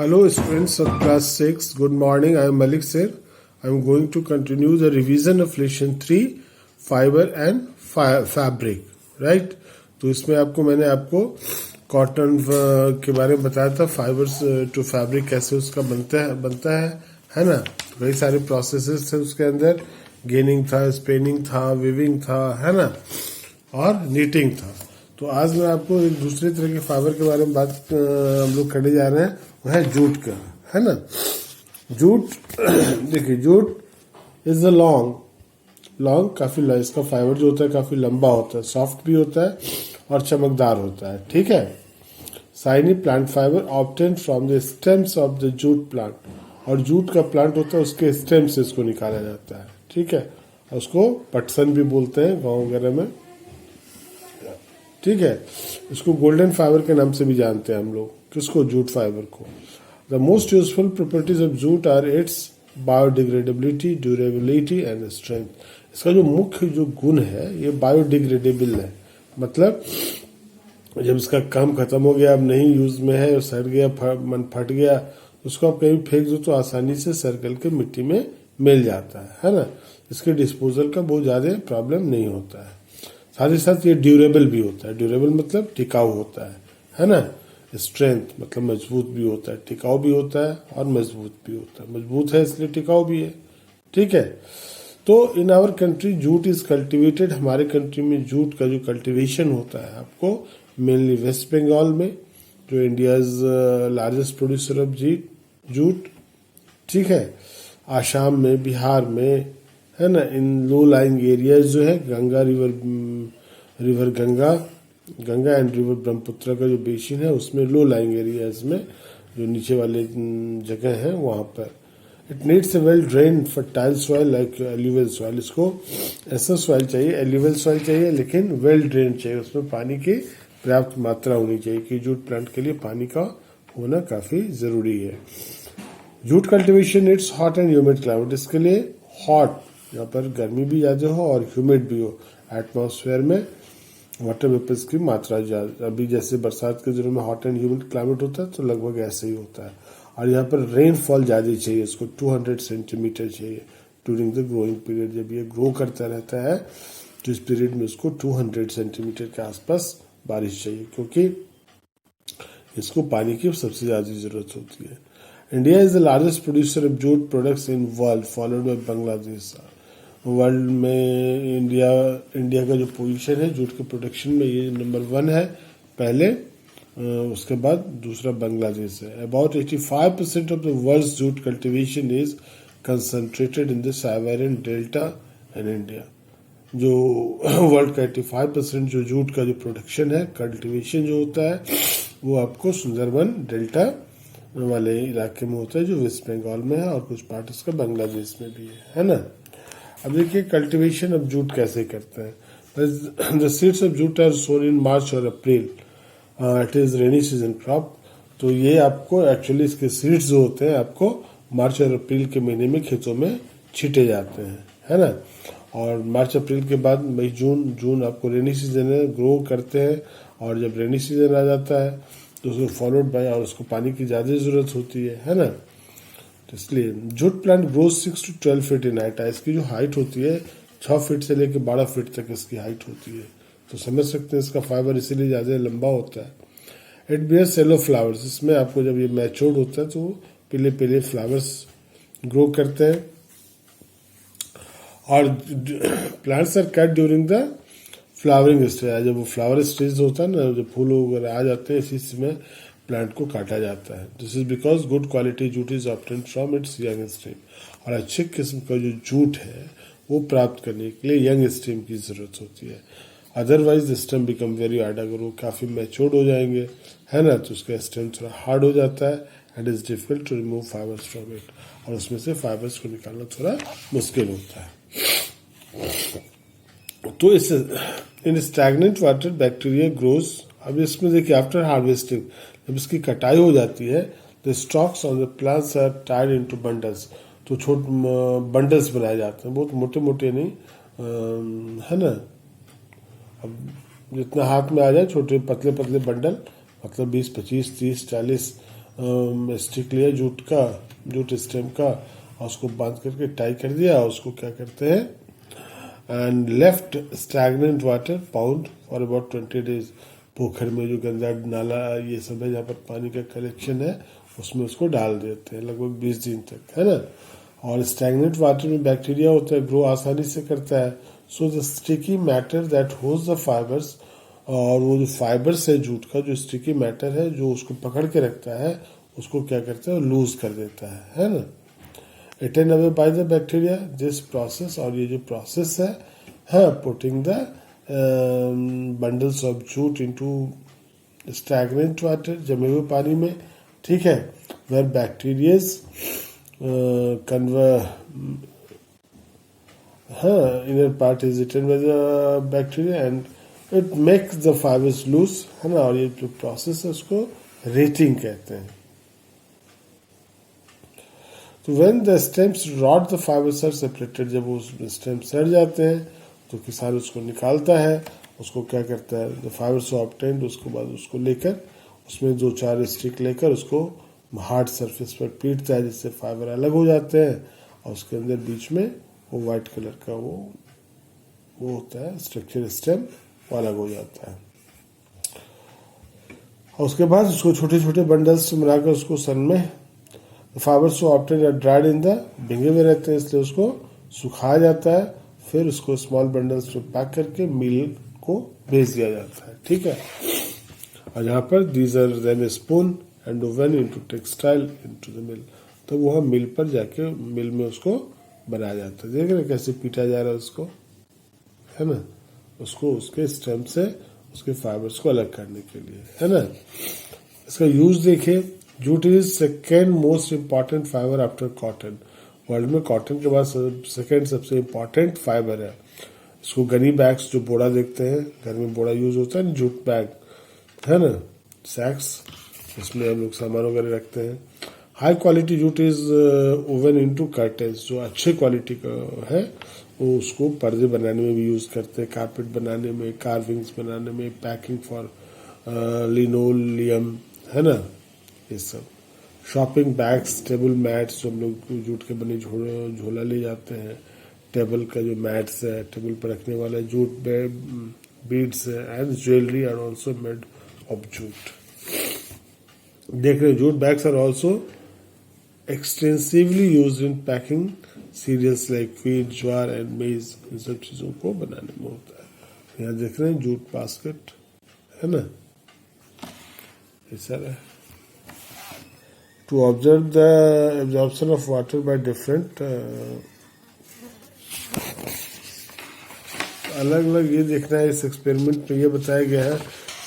Hello students of class 6, good morning. I am Malik sir. I am going to continue the revision of lesson 3 fiber and fabric, right? तो इसमें मैंने आपको cotton के बारे में बताया था, फाइबर्स टू फैब्रिक कैसे उसका बनता है ना। कई सारे प्रोसेसेस थे उसके अंदर, गेनिंग था, स्पेनिंग था, विविंग था, है ना, और नीटिंग था। तो आज मैं आपको एक दूसरे तरह के फाइबर के बारे में बात हम लोग करने जा रहे हैं, वो है जूट का, है ना। जूट देखिए, जूट इज अ लॉन्ग काफी इसका फाइबर जो होता है काफी लंबा होता है, सॉफ्ट भी होता है और चमकदार होता है, ठीक है। Shiny plant fibre obtain from the stems of the jute plant, और जूट का प्लांट होता है उसके स्टेम से इसको निकाला जाता है, ठीक है। और उसको पटसन भी बोलते हैं गाँव वगैरह में, ठीक है। इसको गोल्डन फाइबर के नाम से भी जानते हैं हम लोग, किसको, जूट फाइबर को। The most useful properties of jute are its biodegradability, durability and strength. इसका जो मुख्य जो गुण है ये बायोडिग्रेडेबल है, मतलब जब इसका काम खत्म हो गया, अब नहीं यूज में है, सड़ गया, फट गया, उसको आप कहीं फेंक दो तो आसानी से सर्कल के मिट्टी में मिल जाता है ना। इसके डिस्पोजल का बहुत ज्यादा प्रॉब्लम नहीं होता है। साथ ही साथ ये ड्यूरेबल भी होता है। ड्यूरेबल मतलब टिकाऊ होता है ना। स्ट्रेंथ मतलब मजबूत भी होता है, टिकाऊ भी होता है और मजबूत भी होता है। मजबूत है इसलिए टिकाऊ भी है, ठीक है। तो in our country jute is cultivated, हमारे कंट्री में जूट का जो कल्टिवेशन होता है आपको मेनली वेस्ट बंगाल में, जो India largest producer of jute, ठीक है। आसाम में, बिहार में, है ना। इन लो लाइंग एरियाज जो है, Ganga river Ganga and river Brahmaputra का जो बेसिन है उसमें लो लाइंग एरियाज में, जो नीचे वाले जगह हैं वहां पर it needs a well drain fertile soil like alluvial soil. इसको ऐसा सॉइल चाहिए, एल्यूवियल सॉइल चाहिए, लेकिन वेल ड्रेन चाहिए, उसमें पानी की पर्याप्त मात्रा होनी चाहिए कि जूट प्लांट के लिए पानी का होना काफी जरूरी है। Jute cultivation it's hot and humid climate, इसके लिए हॉट, यहाँ पर गर्मी भी ज्यादा हो और ह्यूमिड भी हो, एटमॉस्फेयर में वाटर वेपर्स की मात्रा ज्यादा। अभी जैसे बरसात के दिनों में हॉट एंड ह्यूमिड क्लाइमेट होता है तो लगभग ऐसे ही होता है। और यहाँ पर रेनफॉल ज्यादा चाहिए, इसको 200 सेंटीमीटर चाहिए ड्यूरिंग द ग्रोइंग पीरियड। जब ये ग्रो करता रहता है तो इस पीरियड में उसको 200 सेंटीमीटर के आसपास बारिश चाहिए, क्योंकि इसको पानी की सबसे ज्यादा जरूरत होती है। India is the largest producer of jute products in world, followed by Bangladesh. World में इंडिया का जो पोजीशन है जूट के प्रोडक्शन में, ये नंबर 1 है पहले, उसके बाद दूसरा बांग्लादेश है। About 85% of the world's jute cultivation is concentrated in the Siberian delta and India. जो वर्ल्ड का 85% जो जूट का जो प्रोडक्शन है, कल्टीवेशन जो होता है, वो आपको सुंदरबन डेल्टा वाले इलाके में होता है, जो वेस्ट बंगाल में है, और कुछ पार्ट इसका बांग्लादेश में भी है ना। अब देखिए कल्टीवेशन ऑफ जूट कैसे करते हैं। The seeds of jute are sown in March और April, it is rainy season crop. तो ये आपको एक्चुअली इसके सीड्स जो होते हैं आपको मार्च और अप्रैल के महीने में खेतों में छीटे जाते हैं, है ना। और मार्च अप्रैल के बाद मई जून आपको रेनी सीजन है, ग्रो करते हैं। और जब रेनी सीजन आ जाता है तो उसको फॉलोड बाय, और उसको पानी की ज्यादा जरूरत होती है ना। तो इसलिए jute plant grows 6 to 12 feet in height. इसकी जो हाइट होती है 6 फीट से लेकर 12 फीट तक इसकी हाइट होती है। तो समझ सकते हैं इसका फाइबर इसीलिए ज्यादा लंबा होता है। इट बियर्स येलो फ्लावर्स, इसमें आपको जब ये मैच्योर्ड होता है तो पीले पीले फ्लावर्स ग्रो करते हैं। और plants are cut during the flowering stage, जब वो फ्लावर स्टेज होता है ना, जब फूल वगैरह आ जाते हैं, इसी समय प्लांट को काटा जाता है। This is because good quality jute is obtained from its young stream, और अच्छे किस्म का जो जूट है वो प्राप्त करने के लिए यंग स्ट्रीम की जरूरत होती है। Otherwise stem become very hard, अगर वो काफी मैच्योर्ड हो जाएंगे, है ना, तो उसका स्टेम थोड़ा हार्ड हो जाता है and is difficult to remove fibres from it, और उसमें से फाइबर्स को निकालना थोड़ा मुश्किल होता है। तो इस इन स्टैग्नेंट वाटर बैक्टीरिया ग्रोज। अब इसमें देखिए आफ्टर हार्वेस्टिंग, जब इसकी कटाई हो जाती है, the stalks on the plants are tied into bundles, तो बंडल्स बनाए जाते हैं, बहुत मोटे मोटे नहीं, है ना। अब जितना हाथ में आ जाए, छोटे पतले पतले बंडल, मतलब 20, 25, 30, 40 स्टिक लिया जूट स्टेम का, और उसको बांध करके टाई कर दिया। उसको क्या करते हैं, and left stagnant water pound for about 20 days। पोखर में जो गंदा नाला ये सब है जहाँ पर पानी का कलेक्शन है उसमें उसको डाल देते हैं लगभग 20 दिन तक, है ना। और स्टैगनेंट वाटर में बैक्टीरिया होता है, ग्रो आसानी से करता है। So the sticky matter that holds the fibres, और वो जो फाइबर्स है जूट का, जो स्टिकी मैटर है जो उसको पकड़ के रखता है, उसको क्या करता है, लूज कर देता है ना। eaten away by the bacteria, this process, और ये जो प्रोसेस है, हाँ, putting the bundles of jute into stagnant water, जमे हुए पानी में, ठीक है, where bacterias inner part is eaten by the bacteria and it makes the fibres loose, है ना। और ये जो प्रोसेस है उसको रेटिंग कहते हैं। तो when the stems rot the fibres are separated, जब वो स्टेम्स सड़ जाते हैं तो किसान उसको निकालता है, उसको क्या करता है, द फाइबर्स ऑब्टेन्ड, उसके बाद उसको लेकर उसमें 2-4 स्टिक लेकर उसको हार्ड सरफेस पर पीटता है, जिससे फाइबर अलग हो जाते हैं, और उसके अंदर बीच में वो वाइट कलर का वो होता है स्ट्रक्चर, स्टेम वो अलग हो जाता है। और उसके बाद उसको छोटे छोटे बंडल्स में बनाकर उसको सन में फाइबर्स को ऑप्टेन ड्राइड इन द, भिंगे हुए रहते हैं इसलिए उसको सुखाया जाता है, फिर उसको स्मॉल बंडल्स में पैक करके मिल को भेज दिया जाता है, ठीक है। और यहाँ पर these are then spun and woven into textile into the mill, तो वह मिल पर जाके मिल में उसको बनाया जाता है। देख रहे कैसे पीटा जा रहा है उसको, है ना, उसको उसके स्टेम से उसके फाइबर्स को अलग करने के लिए, है ना। इसका यूज देखिए, jute is second most important fibre after cotton. World में कॉटन के बाद सेकेंड सबसे इम्पॉर्टेंट फाइबर है। इसको गनी बैग्स, जो बोड़ा देखते हैं घर में, बोड़ा यूज होता है ना, जूट बैग, है ना, सैक्स, इसमें हम लोग सामान वगैरह रखते हैं। High quality jute is oven into curtains, जो अच्छे क्वालिटी का है वो उसको पर्दे बनाने में भी यूज करते हैं, कारपेट बनाने में, कार्विंग्स बनाने में, पैकिंग फॉर लिनोलियम, है ना, ये सब। शॉपिंग बैग्स, टेबल मैट्स, जो हम लोग जूट के बने झोला ले जाते हैं, टेबल का जो मैट्स है, टेबल पर रखने वाला जूट, बीड्स है, and jewellery are also made of jute. देख रहे, jute bags are also extensively use in packing cereals like wheat, jowar and maize, इन सब चीजों को बनाने में होता है। यहाँ देख रहे हैं जूट बास्केट, है ना, ये सारा। To observe the absorption of water by different, अलग अलग ये देखना है, इस एक्सपेरिमेंट में ये बताया गया है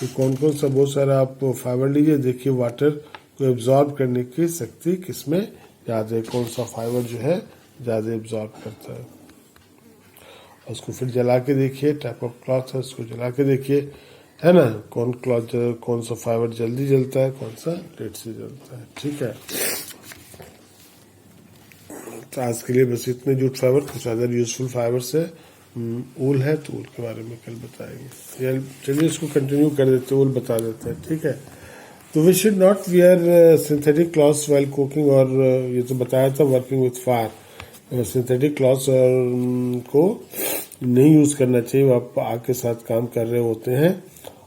कि कौन कौन सा, बहुत सारा आप फाइबर लीजिए, देखिए वाटर को एब्जॉर्ब करने की शक्ति किसमें ज़्यादा है, कौन सा फाइबर जो है ज़्यादा एब्जॉर्ब करता है। उसको फिर जला के देखिए, टाइप ऑफ क्लॉथ है उसको जला के देखिए, है ना, कौन सा फाइबर जल्दी जलता है, कौन सा लेट से जलता है, ठीक है। तो आज के लिए बस इतने जूट फाइबर, कुछ अदर यूजफुल फाइबर्स है। ऊल है तो ऊल के बारे में कल बताएंगे। चलिए इसको कंटिन्यू कर देते, ऊल बता देते हैं, ठीक है। तो we should not wear synthetic clothes while cooking, और ये तो बताया था working with fire, synthetic clothes को नहीं यूज करना चाहिए, आप आग के साथ काम कर रहे होते हैं।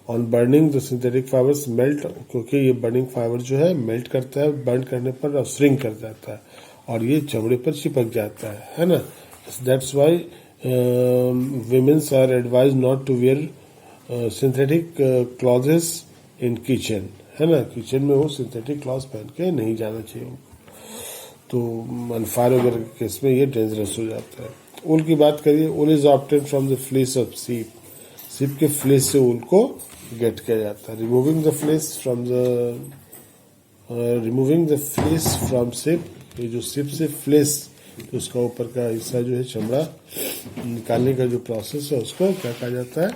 On burning the synthetic fibres melt, क्योंकि ये बर्निंग फाइबर जो है मेल्ट करता है, बर्न करने पर श्रिंक कर जाता है और ये चमड़े पर चिपक जाता है ना। That's why women's are advised not to wear synthetic clothes in kitchen, है ना, किचन में वो सिंथेटिक क्लॉथ पहन के नहीं जाना चाहिए उनको, तो अनफायर वगैरह के केस में ये डेंजरस हो जाता है। ऊल की बात करिए, wool is obtain from the fleece of sheep, sheep के फ्लेस से ऊल को गेट किया जाता है। रिमूविंग द फ्लेस फ्रॉम सीप, ये जो सीप से फ्लेस, तो उसका ऊपर का हिस्सा जो है चमड़ा निकालने का जो प्रोसेस है उसको क्या कहा जाता है,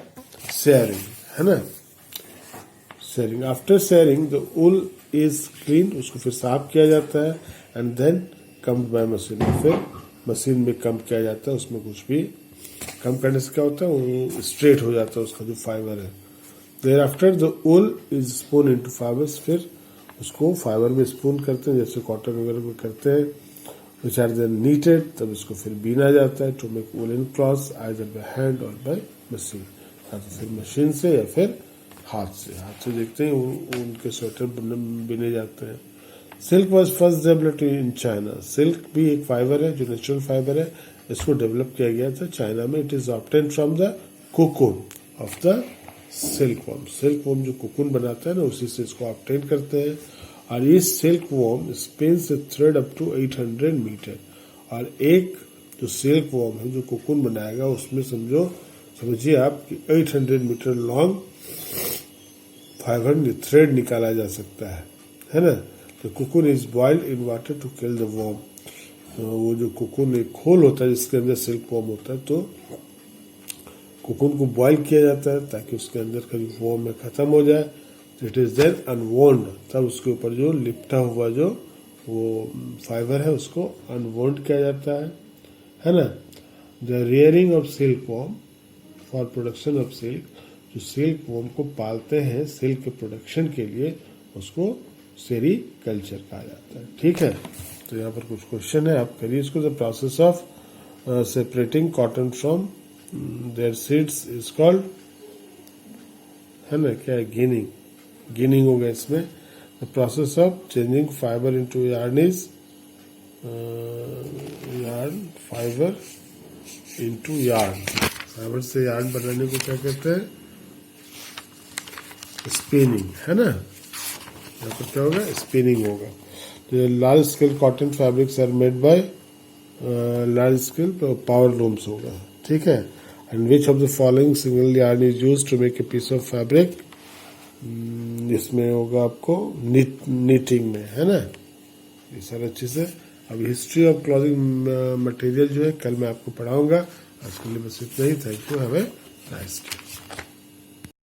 सेयरिंग, है ना, shearing. After shearing the wool is clean, उसको फिर साफ किया जाता है, and then combed by machine, फिर मशीन में कम किया जाता है। उसमें कुछ भी कम करने से क्या होता है, वो स्ट्रेट हो जाता है उसका जो फाइबर है। Thereafter the wool is spun into fibres, फिर उसको फाइबर में स्पून करते हैं, जैसे कॉटन वगैरह में करते हैं, विच आर देन नीटेड, तब इसको फिर बीना जाता है to make woollen clothes either by hand or by machine, या तो फिर मशीन से या फिर हाथ से देखते हैं उनके स्वेटर बिने जाते हैं। Silk was first developed in China. Silk भी एक फाइबर है जो नेचुरल फाइबर है, इसको डेवलप किया गया था चाइना में। It is obtain from the cocoon of the silk worm. Silk worm जो कोकून बनाता है ना, उसी से इसको ऑब्टेन करते हैं। और ये silkworm spins a thread up to 800 metre. और एक जो सिल्क वॉर्म है जो कोकून बनाएगा, उसमें समझिए आप कि 800 मीटर लॉन्ग फाइबर थ्रेड निकाला जा सकता है ना। तो cocoon is boiled in water to kill the worm. वो जो कोकून एक खोल होता है जिसके अंदर सिल्क वॉर्म होता है, तो कोकून को बॉइल किया जाता है ताकि उसके अंदर का जो वॉर्म है खत्म हो जाए। इट इज देन अनवोन्ड, तब उसके ऊपर जो लिपटा हुआ जो वो फाइबर है उसको अनवोन्ड किया जाता है ना। The rearing of silk worm for production of silk, जो सिल्क वॉर्म को पालते हैं सिल्क के प्रोडक्शन के लिए, उसको सेरीकल्चर कहा जाता है। ठीक है, तो यहाँ पर कुछ क्वेश्चन है, आप करिए इसको। The process of separating cotton from their seeds is called, है ना, क्या है, गिनिंग हो गया इसमें। The process of changing fibre into yarn is fibre into yarn. Fibre से यार्न बनाने को क्या कहते हैं, स्पिनिंग, है ना। यहाँ पर क्या होगा, स्पिनिंग होगा। Large scale cotton fabrics are made by large scale power looms होगा। ठीक है। And which of the following single yarn is used to make a piece of fabric, इसमें होगा आपको नीटिंग में, है ना। ये सारी चीजें। अब हिस्ट्री ऑफ क्लॉथिंग मटेरियल जो है कल मैं आपको पढ़ाऊंगा। आज के लिए बस इतना ही। Thank you, have a nice day.